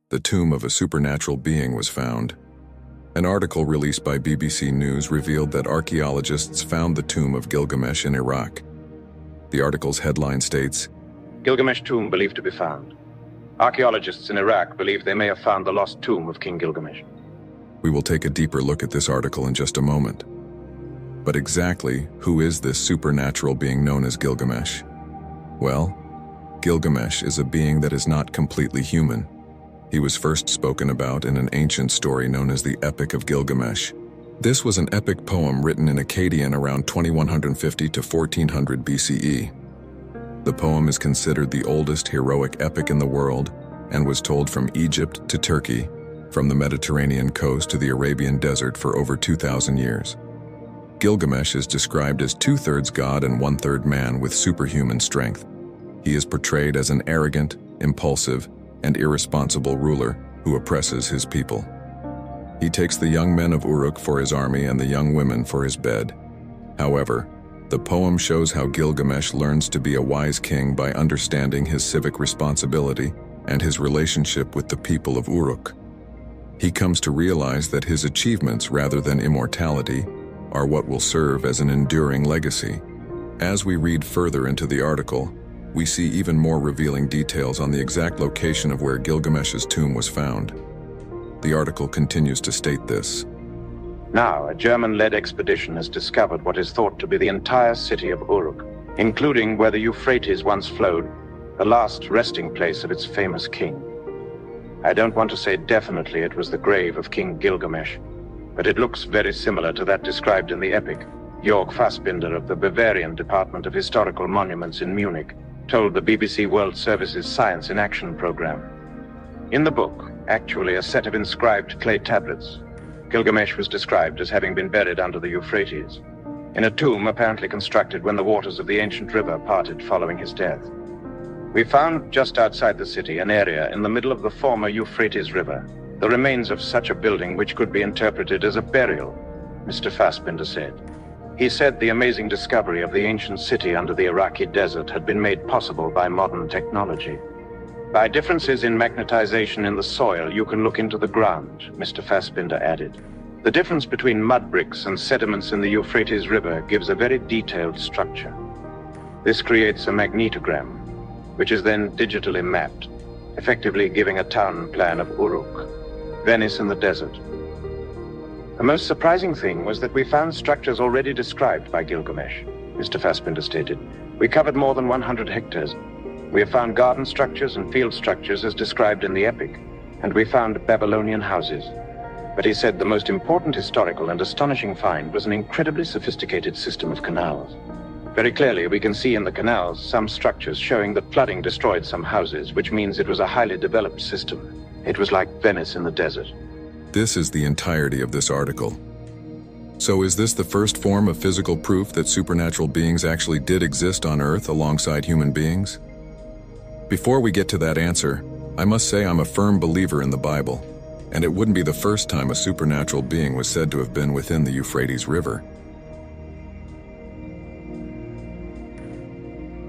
the tomb of a supernatural being was found. An article released by BBC News revealed that archaeologists found the tomb of Gilgamesh in Iraq. The article's headline states, "Gilgamesh tomb believed to be found. Archaeologists in Iraq believe they may have found the lost tomb of King Gilgamesh." We will take a deeper look at this article in just a moment. But exactly who is this supernatural being known as Gilgamesh? Well, Gilgamesh is a being that is not completely human. He was first spoken about in an ancient story known as the Epic of Gilgamesh. This was an epic poem written in Akkadian around 2150 to 1400 BCE. The poem is considered the oldest heroic epic in the world and was told from Egypt to Turkey, from the Mediterranean coast to the Arabian desert for over 2,000 years. Gilgamesh is described as 2/3 god and 1/3 man with superhuman strength. He is portrayed as an arrogant, impulsive, and irresponsible ruler who oppresses his people. He takes the young men of Uruk for his army and the young women for his bed. However, the poem shows how Gilgamesh learns to be a wise king by understanding his civic responsibility and his relationship with the people of Uruk. He comes to realize that his achievements, rather than immortality, are what will serve as an enduring legacy. As we read further into the article, we see even more revealing details on the exact location of where Gilgamesh's tomb was found. The article continues to state this. Now, a German-led expedition has discovered what is thought to be the entire city of Uruk, including where the Euphrates once flowed, the last resting place of its famous king. I don't want to say definitely it was the grave of King Gilgamesh, but it looks very similar to that described in the epic. Jörg Fassbinder of the Bavarian Department of Historical Monuments in Munich told the BBC World Service's Science in Action program. In the book, actually a set of inscribed clay tablets, Gilgamesh was described as having been buried under the Euphrates, in a tomb apparently constructed when the waters of the ancient river parted following his death. We found just outside the city an area in the middle of the former Euphrates River, the remains of such a building which could be interpreted as a burial, Mr. Fassbinder said. He said the amazing discovery of the ancient city under the Iraqi desert had been made possible by modern technology. By differences in magnetization in the soil, you can look into the ground, Mr. Fassbinder added. The difference between mud bricks and sediments in the Euphrates River gives a very detailed structure. This creates a magnetogram, which is then digitally mapped, effectively giving a town plan of Uruk, Venice in the desert. The most surprising thing was that we found structures already described by Gilgamesh, Mr. Fassbinder stated. We covered more than 100 hectares. We have found garden structures and field structures as described in the epic, and we found Babylonian houses. But he said the most important historical and astonishing find was an incredibly sophisticated system of canals. Very clearly, we can see in the canals some structures showing that flooding destroyed some houses, which means it was a highly developed system. It was like Venice in the desert. This is the entirety of this article. So is this the first form of physical proof that supernatural beings actually did exist on Earth alongside human beings? Before we get to that answer, I must say I'm a firm believer in the Bible, and it wouldn't be the first time a supernatural being was said to have been within the Euphrates River.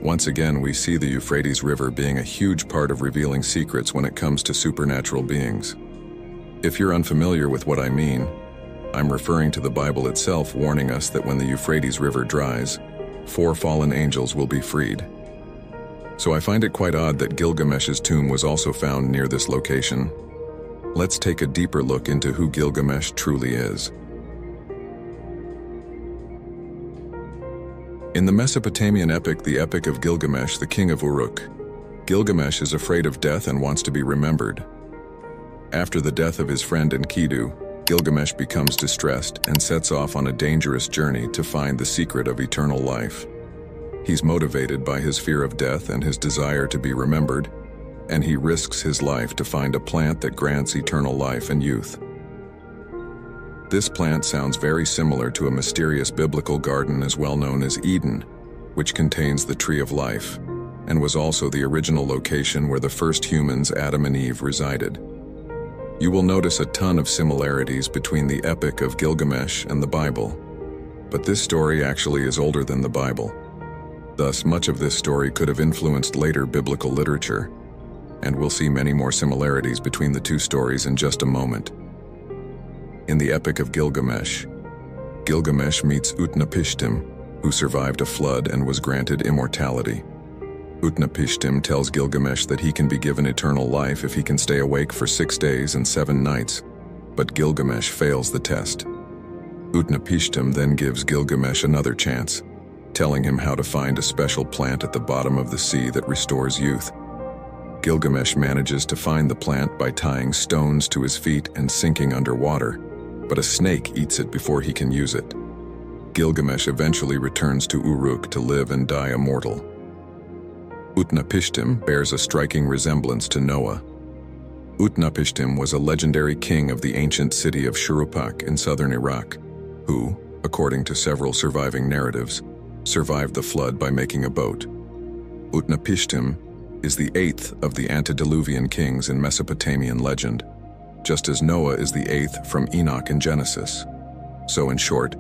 Once again, we see the Euphrates River being a huge part of revealing secrets when it comes to supernatural beings. If you're unfamiliar with what I mean, I'm referring to the Bible itself warning us that when the Euphrates River dries, 4 fallen angels will be freed. So I find it quite odd that Gilgamesh's tomb was also found near this location. Let's take a deeper look into who Gilgamesh truly is. In the Mesopotamian epic, the Epic of Gilgamesh, the king of Uruk, Gilgamesh is afraid of death and wants to be remembered. After the death of his friend Enkidu, Gilgamesh becomes distressed and sets off on a dangerous journey to find the secret of eternal life. He's motivated by his fear of death and his desire to be remembered, and he risks his life to find a plant that grants eternal life and youth. This plant sounds very similar to a mysterious biblical garden as well known as Eden, which contains the tree of life, and was also the original location where the first humans, Adam and Eve, resided. You will notice a ton of similarities between the Epic of Gilgamesh and the Bible, but this story actually is older than the Bible. Thus, much of this story could have influenced later biblical literature. and we'll see many more similarities between the two stories in just a moment. In the Epic of Gilgamesh, Gilgamesh meets Utnapishtim, who survived a flood and was granted immortality. Utnapishtim tells Gilgamesh that he can be given eternal life if he can stay awake for 6 days and 7 nights, but Gilgamesh fails the test. Utnapishtim then gives Gilgamesh another chance, telling him how to find a special plant at the bottom of the sea that restores youth. Gilgamesh manages to find the plant by tying stones to his feet and sinking underwater, but a snake eats it before he can use it. Gilgamesh eventually returns to Uruk to live and die immortal. Utnapishtim bears a striking resemblance to Noah. Utnapishtim was a legendary king of the ancient city of Shuruppak in southern Iraq, who, according to several surviving narratives, survived the flood by making a boat. Utnapishtim is the 8th of the antediluvian kings in Mesopotamian legend, just as Noah is the 8th from Enoch in Genesis. So in short,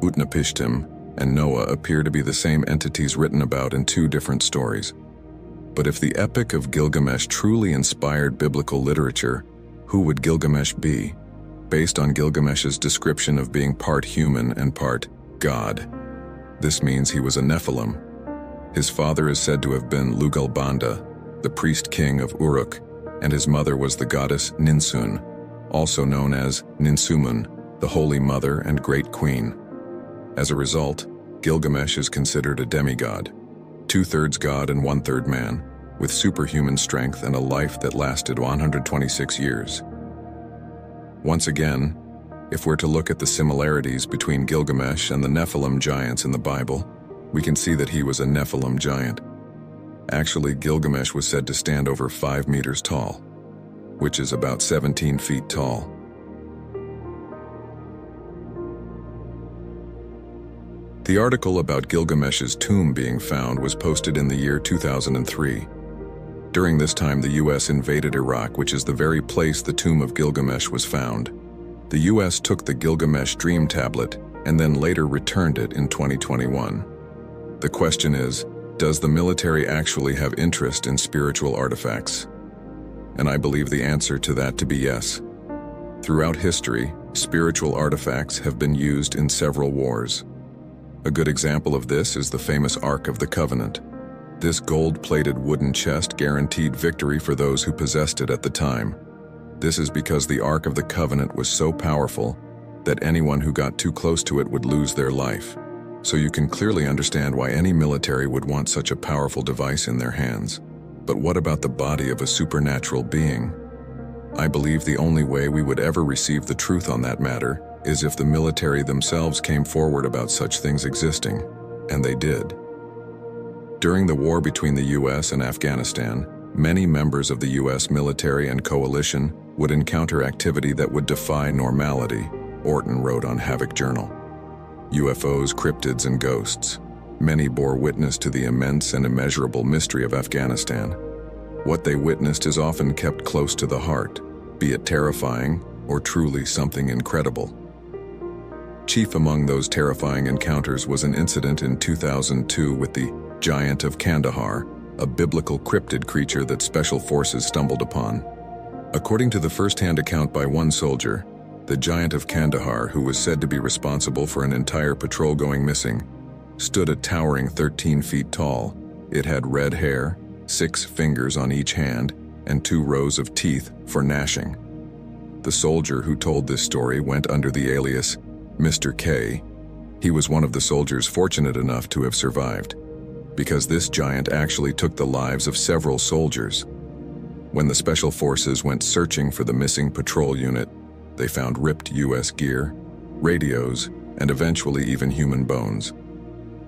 Utnapishtim and Noah appear to be the same entities written about in 2 different stories. But if the Epic of Gilgamesh truly inspired biblical literature, who would Gilgamesh be, based on Gilgamesh's description of being part human and part god? This means he was a Nephilim. His father is said to have been Lugalbanda, the priest king of Uruk, and his mother was the goddess Ninsun, also known as Ninsumun, the Holy Mother and Great Queen. As a result, Gilgamesh is considered a demigod, 2/3 god and 1/3 man, with superhuman strength and a life that lasted 126 years. Once again, if we're to look at the similarities between Gilgamesh and the Nephilim giants in the Bible, we can see that he was a Nephilim giant. Actually, Gilgamesh was said to stand over 5 meters tall, which is about 17 feet tall. The article about Gilgamesh's tomb being found was posted in the year 2003. During this time, the US invaded Iraq, which is the very place the tomb of Gilgamesh was found. The US took the Gilgamesh Dream Tablet and then later returned it in 2021. The question is, does the military actually have interest in spiritual artifacts? And I believe the answer to that to be yes. Throughout history, spiritual artifacts have been used in several wars. A good example of this is the famous Ark of the Covenant. This gold-plated wooden chest guaranteed victory for those who possessed it at the time. This is because the Ark of the Covenant was so powerful that anyone who got too close to it would lose their life. So you can clearly understand why any military would want such a powerful device in their hands. But what about the body of a supernatural being? I believe the only way we would ever receive the truth on that matter is if the military themselves came forward about such things existing, and they did. During the war between the US and Afghanistan, many members of the US military and coalition would encounter activity that would defy normality, Orton wrote on Havoc Journal. UFOs, cryptids, and ghosts. Many bore witness to the immense and immeasurable mystery of Afghanistan. What they witnessed is often kept close to the heart, be it terrifying or truly something incredible. Chief among those terrifying encounters was an incident in 2002 with the Giant of Kandahar, a biblical cryptid creature that special forces stumbled upon. According to the first-hand account by one soldier, the Giant of Kandahar, who was said to be responsible for an entire patrol going missing, stood a towering 13 feet tall. It had red hair, 6 fingers on each hand, and 2 rows of teeth for gnashing. The soldier who told this story went under the alias Mr. K. He was one of the soldiers fortunate enough to have survived, because this giant actually took the lives of several soldiers. When the special forces went searching for the missing patrol unit, they found ripped US gear, radios, and eventually even human bones.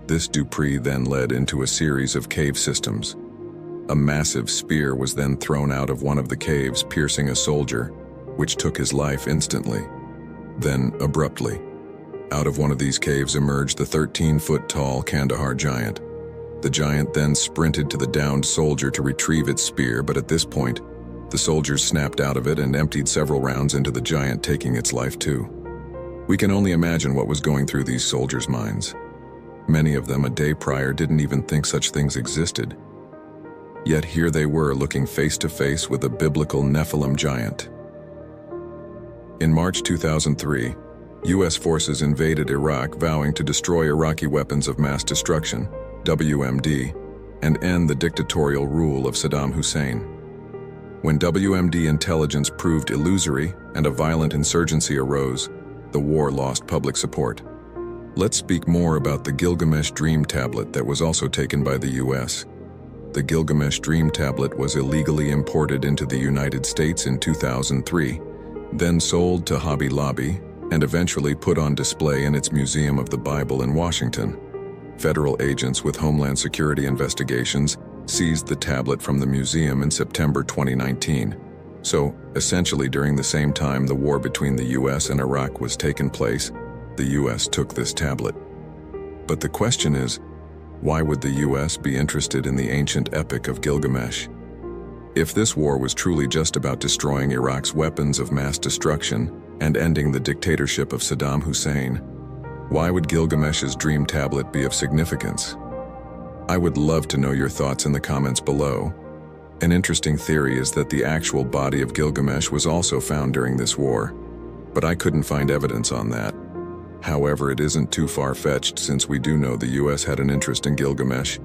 This Dupree then led into a series of cave systems. A massive spear was then thrown out of one of the caves, piercing a soldier, which took his life instantly. Then, abruptly, out of one of these caves emerged the 13-foot-tall Kandahar giant. The giant then sprinted to the downed soldier to retrieve its spear, but at this point, the soldiers snapped out of it and emptied several rounds into the giant, taking its life too. We can only imagine what was going through these soldiers' minds. Many of them a day prior didn't even think such things existed. Yet here they were looking face to face with a biblical Nephilim giant. In March 2003, U.S. forces invaded Iraq, vowing to destroy Iraqi weapons of mass destruction, WMD, and end the dictatorial rule of Saddam Hussein. When WMD intelligence proved illusory and a violent insurgency arose, the war lost public support. Let's speak more about the Gilgamesh Dream Tablet that was also taken by the U.S. The Gilgamesh Dream Tablet was illegally imported into the United States in 2003, then sold to Hobby Lobby, and eventually put on display in its Museum of the Bible in Washington. Federal agents with Homeland Security investigations seized the tablet from the museum in September 2019. So, essentially during the same time the war between the US and Iraq was taking place, the US took this tablet. But the question is, why would the US be interested in the ancient epic of Gilgamesh? If this war was truly just about destroying Iraq's weapons of mass destruction and ending the dictatorship of Saddam Hussein, why would Gilgamesh's dream tablet be of significance? I would love to know your thoughts in the comments below. An interesting theory is that the actual body of Gilgamesh was also found during this war, but I couldn't find evidence on that. However, it isn't too far-fetched since we do know the US had an interest in Gilgamesh,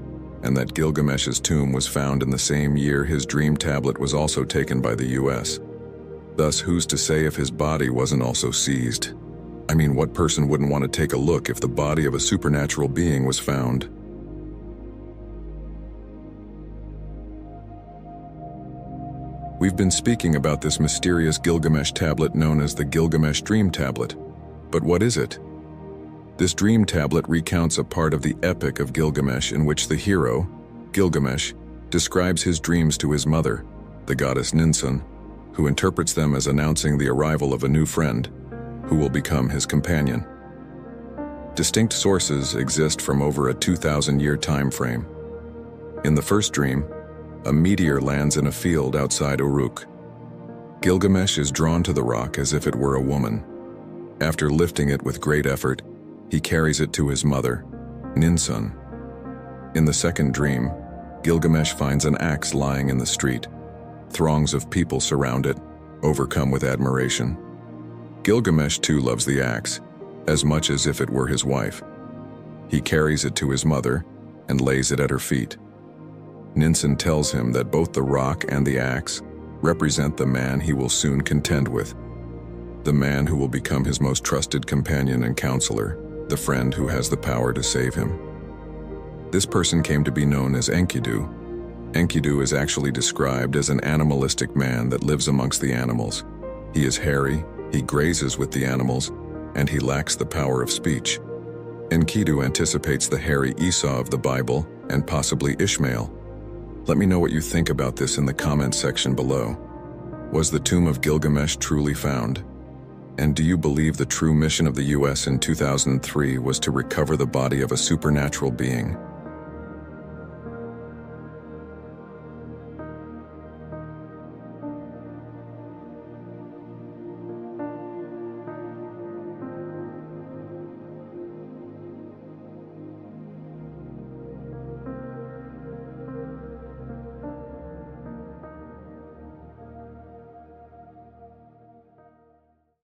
and that Gilgamesh's tomb was found in the same year his dream tablet was also taken by the US. Thus, who's to say if his body wasn't also seized? I mean, what person wouldn't want to take a look if the body of a supernatural being was found? We've been speaking about this mysterious Gilgamesh tablet known as the Gilgamesh Dream Tablet. But what is it? This dream tablet recounts a part of the epic of Gilgamesh in which the hero, Gilgamesh, describes his dreams to his mother, the goddess Ninsun, who interprets them as announcing the arrival of a new friend, who will become his companion. Distinct sources exist from over a 2,000-year time frame. In the first dream, a meteor lands in a field outside Uruk. Gilgamesh is drawn to the rock as if it were a woman. After lifting it with great effort, he carries it to his mother, Ninsun. In the second dream, Gilgamesh finds an axe lying in the street. Throngs of people surround it, overcome with admiration. Gilgamesh too loves the axe, as much as if it were his wife. He carries it to his mother and lays it at her feet. Ninsun tells him that both the rock and the axe represent the man he will soon contend with, the man who will become his most trusted companion and counselor, the friend who has the power to save him. This person came to be known as Enkidu. Enkidu is actually described as an animalistic man that lives amongst the animals. He is hairy, he grazes with the animals, and he lacks the power of speech. Enkidu anticipates the hairy Esau of the Bible and possibly Ishmael. Let me know what you think about this in the comments section below. Was the tomb of Gilgamesh truly found? And do you believe the true mission of the US in 2003 was to recover the body of a supernatural being?